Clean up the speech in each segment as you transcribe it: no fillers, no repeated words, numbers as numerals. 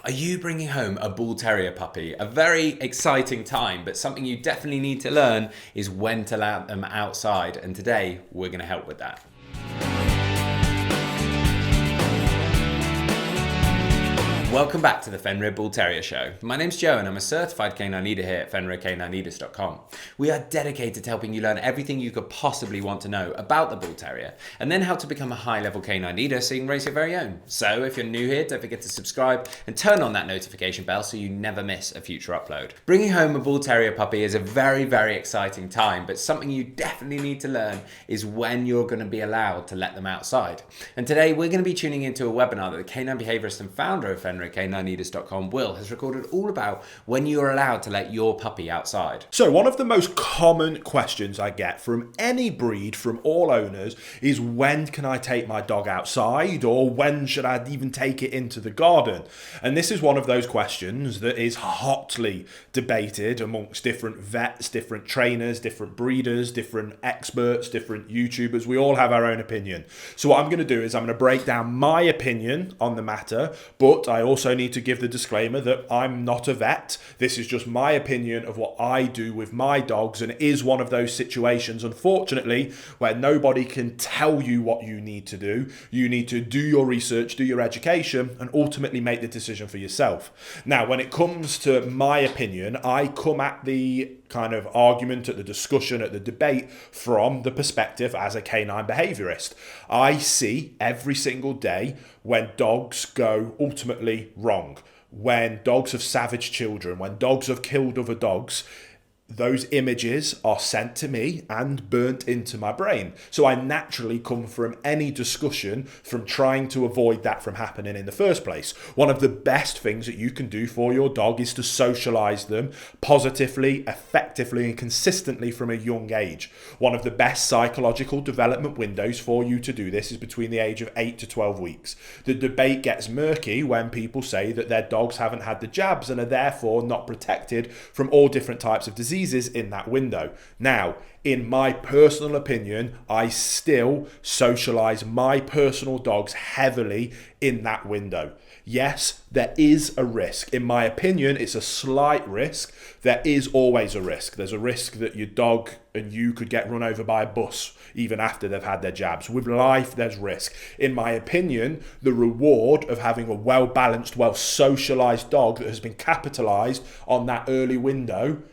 Are you bringing home a Bull Terrier puppy? A very exciting time, but something you definitely need to learn is when to let them outside. And today we're going to help with that. Welcome back to the Fenrir Bull Terrier Show. My name's Joe and I'm a certified canine leader here at FenrirCanineLeaders.com. We are dedicated to helping you learn everything you could possibly want to know about the Bull Terrier and then how to become a high-level canine leader so you can raise your very own. So if you're new here, don't forget to subscribe and turn on that notification bell so you never miss a future upload. Bringing home a Bull Terrier puppy is a very, very exciting time, but something you definitely need to learn is when you're going to be allowed to let them outside. And today we're going to be tuning into a webinar that the canine behaviorist and founder of FenrirCanineLeaders.com, Will, has recorded all about when you are allowed to let your puppy outside. So one of the most common questions I get from any breed, from all owners, is when can I take my dog outside, or when should I even take it into the garden? And this is one of those questions that is hotly debated amongst different vets, different trainers, different breeders, different experts, different YouTubers. We all have our own opinion. So what I'm going to do is I'm going to break down my opinion on the matter, but I also need to give the disclaimer that I'm not a vet. This is just my opinion of what I do with my dogs, and it is one of those situations, unfortunately, where nobody can tell you what you need to do. You need to do your research, do your education, and ultimately make the decision for yourself. Now, when it comes to my opinion, I come at the kind of argument, at the discussion, at the debate from the perspective as a canine behaviorist. I see every single day when dogs go ultimately wrong, when dogs have savaged children, when dogs have killed other dogs. Those images are sent to me and burnt into my brain. So I naturally come from any discussion from trying to avoid that from happening in the first place. One of the best things that you can do for your dog is to socialize them positively, effectively, and consistently from a young age. One of the best psychological development windows for you to do this is between the age of 8 to 12 weeks. The debate gets murky when people say that their dogs haven't had the jabs and are therefore not protected from all different types of diseases in that window. Now, in my personal opinion, I still socialize my personal dogs heavily in that window. Yes, there is a risk. In my opinion, it's a slight risk. There is always a risk. There's a risk that your dog and you could get run over by a bus even after they've had their jabs. With life, there's risk. In my opinion, the reward of having a well-balanced, well-socialized dog that has been capitalized on that early window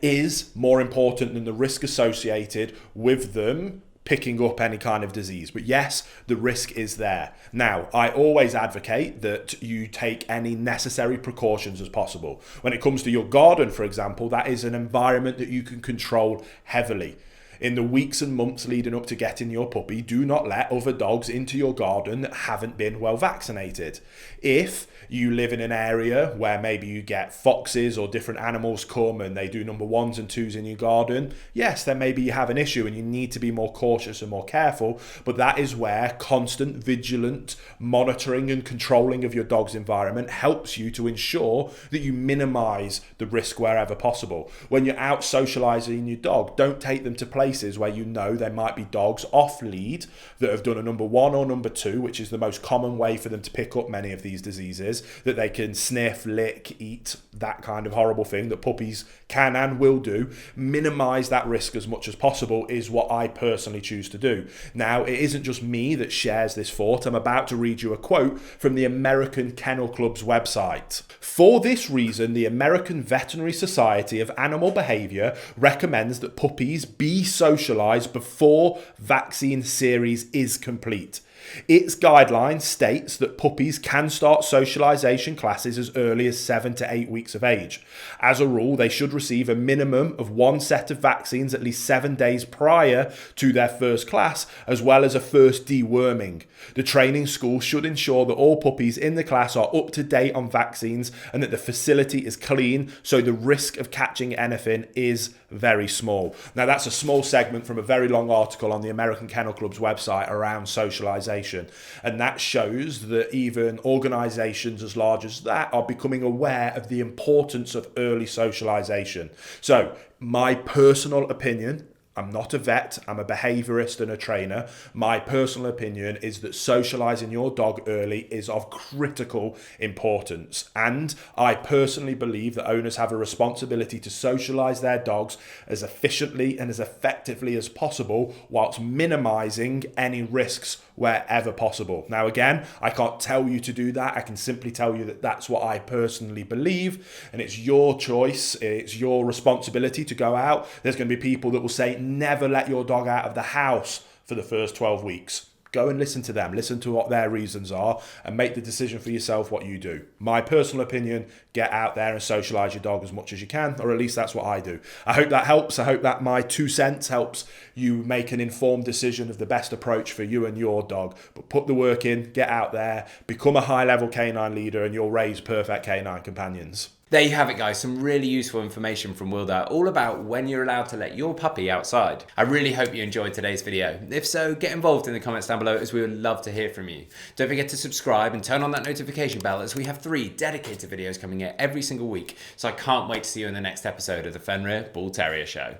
is more important than the risk associated with them picking up any kind of disease. But yes, the risk is there. Now, I always advocate that you take any necessary precautions as possible. When it comes to your garden, for example, that is an environment that you can control heavily. In the weeks and months leading up to getting your puppy, do not let other dogs into your garden that haven't been well vaccinated. If you live in an area where maybe you get foxes or different animals come and they do number ones and twos in your garden, yes, then maybe you have an issue and you need to be more cautious and more careful. But that is where constant, vigilant monitoring and controlling of your dog's environment helps you to ensure that you minimize the risk wherever possible. When you're out socializing your dog, don't take them to places where you know there might be dogs off lead that have done a number one or number two, which is the most common way for them to pick up many of these diseases, that they can sniff, lick, eat, that kind of horrible thing that puppies can and will do. Minimize that risk as much as possible is what I personally choose to do. Now, it isn't just me that shares this thought. I'm about to read you a quote from the American Kennel Club's website. For this reason, the American Veterinary Society of Animal Behavior recommends that puppies be socialized before vaccine series is complete. Its guideline states that puppies can start socialization classes as early as 7 to 8 weeks of age. As a rule, they should receive a minimum of one set of vaccines at least 7 days prior to their first class, as well as a first deworming. The training school should ensure that all puppies in the class are up to date on vaccines and that the facility is clean, so the risk of catching anything is very small. Now, that's a small segment from a very long article on the American Kennel Club's website around socialization. And that shows that even organizations as large as that are becoming aware of the importance of early socialization. So, my personal opinion, I'm not a vet, I'm a behaviourist and a trainer. My personal opinion is that socialising your dog early is of critical importance. And I personally believe that owners have a responsibility to socialise their dogs as efficiently and as effectively as possible, whilst minimising any risks wherever possible. Now, again, I can't tell you to do that. I can simply tell you that that's what I personally believe, and it's your choice. It's your responsibility to go out. There's going to be people that will say, never let your dog out of the house for the first 12 weeks. Go and listen to them, listen to what their reasons are, and make the decision for yourself what you do. My personal opinion, get out there and socialise your dog as much as you can, or at least that's what I do. I hope that helps. I hope that my 2 cents helps you make an informed decision of the best approach for you and your dog. But put the work in, get out there, become a high-level canine leader, and you'll raise perfect canine companions. There you have it, guys. Some really useful information from Wilder, all about when you're allowed to let your puppy outside. I really hope you enjoyed today's video. If so, get involved in the comments down below, as we would love to hear from you. Don't forget to subscribe and turn on that notification bell, as we have 3 dedicated videos coming out every single week. So I can't wait to see you in the next episode of the Fenrir Bull Terrier Show.